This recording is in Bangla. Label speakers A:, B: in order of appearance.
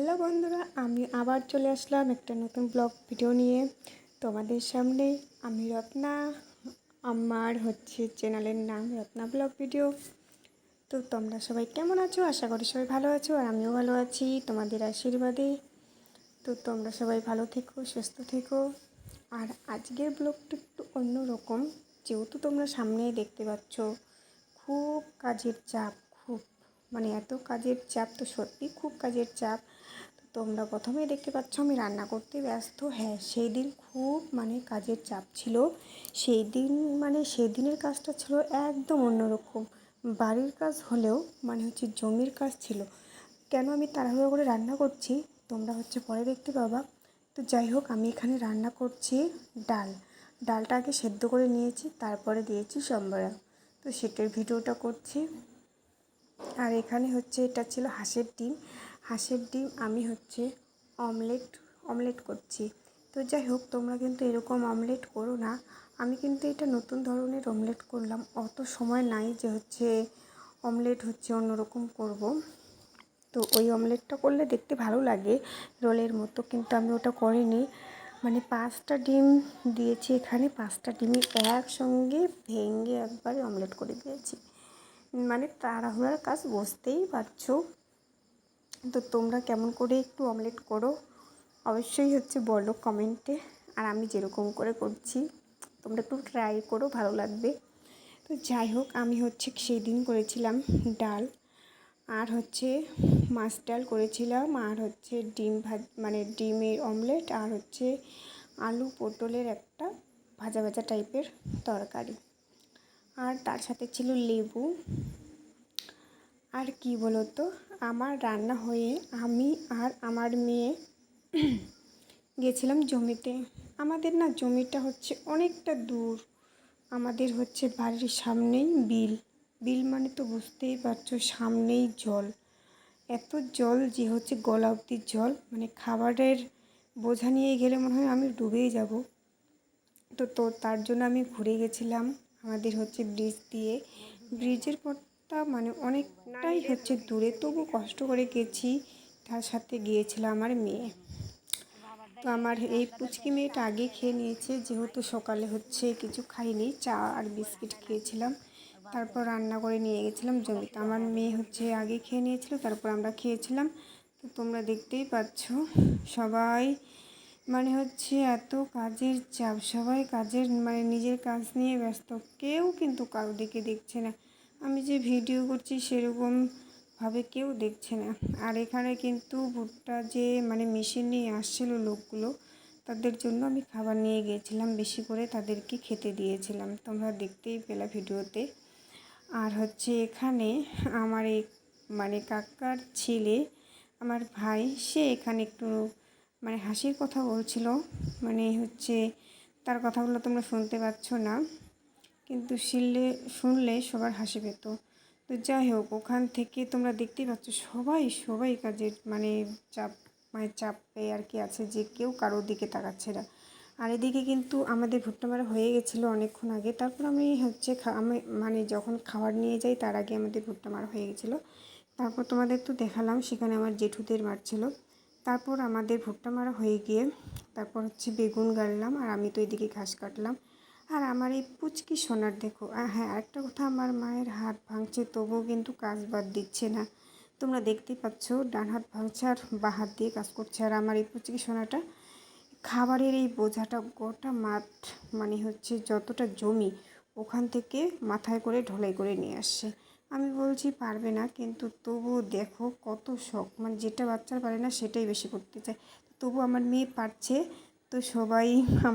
A: হ্যালো বন্ধুরা, আমি আবার চলে আসলাম একটা নতুন ব্লগ ভিডিও নিয়ে তোমাদের সামনে। আমি রত্না, আমার চ্যানেলের নাম রত্না ব্লগ ভিডিও। তো তোমরা সবাই কেমন আছো? আশা করি সবাই ভালো আছো, আর আমিও ভালো আছি তোমাদের আশীর্বাদে। তো তোমরা সবাই ভালো থেকো, সুস্থ থেকো। আর আজকের ব্লগটা একটু অন্যরকম, যেহেতু তোমরা সামনেই দেখতে পাচ্ছ খুব কাজের চাপ, খুব এত কাজের চাপ, তো সত্যি খুব কাজের চাপ। তো তোমরা প্রথমেই দেখতে পাচ্ছ আমি রান্না করতে ব্যস্ত। হ্যাঁ, সেই দিন খুব কাজের চাপ ছিল। সেই দিনের কাজটা ছিল একদম অন্যরকম। বাড়ির কাজ হলেও জমির কাজ ছিল। কেন আমি তাড়াহুড়ো করে রান্না করছি তোমরা পরে দেখতে পাবা। তো যাই হোক, আমি এখানে রান্না করছি ডালটা আগে সেদ্ধ করে নিয়েছি, তারপরে দিয়েছি সম্বরা। তো সেটার ভিডিওটা করছি। আর এখানে এটা ছিল হাঁসের ডিম আমি অমলেট করছি। তো যাই হোক, তোমরা কিন্তু এরকম অমলেট করো না। আমি কিন্তু এটা নতুন ধরনের অমলেট করলাম। অত সময় নাই যে অমলেট অন্যরকম করব। তো ওই অমলেটটা করলে দেখতে ভালো লাগে রোলের মতো, কিন্তু আমি ওটা করিনি। 5টা ডিম দিয়েছি এখানে, 5টা ডিমই একসঙ্গে ভেঙে একবারে অমলেট করে দিয়েছি। তাড়াহুড়ার কাজ, বুঝতেই পারছো। তো তোমরা কেমন করে একটু অমলেট করো অবশ্যই বলো কমেন্টে। আর আমি যেরকম করে করছি তোমরা একটু ট্রাই করো, ভালো লাগবে। তো যাই হোক, আমি সেই দিন করেছিলাম ডাল, আর মাছ ডাল করেছিলাম, আর ডিম ডিমের অমলেট, আর আলু পটলের একটা ভাজা ভাজা টাইপের তরকারি, আর তার সাথে ছিল লেবু। আর কি বলো তো, আমার রান্না হয়ে আমি আর আমার মেয়ে গেছিলাম জমিতে। আমাদের জমিটা অনেকটা দূর। আমাদের বাড়ির সামনেই বিল তো বুঝতেই পারছো, সামনেই জল। এত জল যে গলা অবধি জল, খাবারের বোঝা নিয়ে গেলে মনে হয় আমি ডুবেই যাব। তো তার জন্য আমি ঘুরে গেছিলাম আমাদের ব্রিজ দিয়ে। ব্রিজের পথটা অনেকটাই দূরে, তবু কষ্ট করে গেছি। তার সাথে গিয়েছিল আমার মেয়ে। তো আমার এই পুচকি মেয়েটা আগে খেয়ে নিয়েছে, যেহেতু সকালে কিছু খাইনি, চা আর বিস্কিট খেয়েছিলাম। তারপর রান্না করে নিয়ে গেছিলাম জমিতে। আমার মেয়ে আগে খেয়ে নিয়েছিল, তারপর আমরা খেয়েছিলাম। তো তোমরা দেখতেই পাচ্ছ সবাই এত কাজের চাপ, সবাই কাজের নিজের কাজ নিয়ে ব্যস্ত, কেউ কিন্তু কারো দিকে দেখছে না। আমি যে ভিডিও করছি সেরকমভাবে কেউ দেখছে না। আর এখানে কিন্তু ভুট্টা যে মেশিন নিয়ে আসছিলো লোকগুলো, তাদের জন্য আমি খাবার নিয়ে গিয়েছিলাম, বেশি করে তাদেরকে খেতে দিয়েছিলাম, তোমরা দেখতেই পেলা ভিডিওতে। আর এখানে আমার এই কাকার ছেলে, আমার ভাই, সে এখানে একটু হাসির কথা বলছিল। তার কথাগুলো তোমরা শুনতে পাচ্ছ না, কিন্তু শুনলে সবার হাসি পেত। তো যাই হোক, ওখান থেকে তোমরা দেখতেই পাচ্ছ সবাই কাজের চাপ চাপে আর কি আছে, যে কেউ কারোর দিকে তাকাচ্ছে না। আর এদিকে কিন্তু আমাদের ভুট্টা মারা হয়ে গেছিলো অনেকক্ষণ আগে। তারপর আমি আমি যখন খাবার নিয়ে যাই তার আগে আমাদের ভুট্টা মারা হয়ে গেছিলো। তারপর তোমাদের তো দেখালাম, সেখানে আমার জেঠুদের মারছিল। তারপর আমাদের ভুট্টা মারা হয়ে গিয়ে তারপর বেগুন গাড়লাম, আর আমি তো এদিকে ঘাস কাটলাম। আর আমার এই পুচকি সোনার দেখো, হ্যাঁ আরেকটা কথা, আমার মায়ের হাত ভাঙছে, তবুও কিন্তু কাজ বাদ দিচ্ছে না। তোমরা দেখতেই পাচ্ছ, ডান হাত ভাঙছে আর বাঁ হাত দিয়ে কাজ করছে। আর আমার এই পুচকি সোনাটা খাবারের এই বোঝাটা গোটা মাঠ যতটা জমি, ওখান থেকে মাথায় করে ঢোলাই করে নিয়ে আসছে। আমি বলছি পারবে না, কিন্তু তবুও দেখো কত শখ, যেটা বাচ্চারা পারে না সেটাই বেশি করতে চায়। তবু আমার মেয়ে পারছে। তো সবাই আমার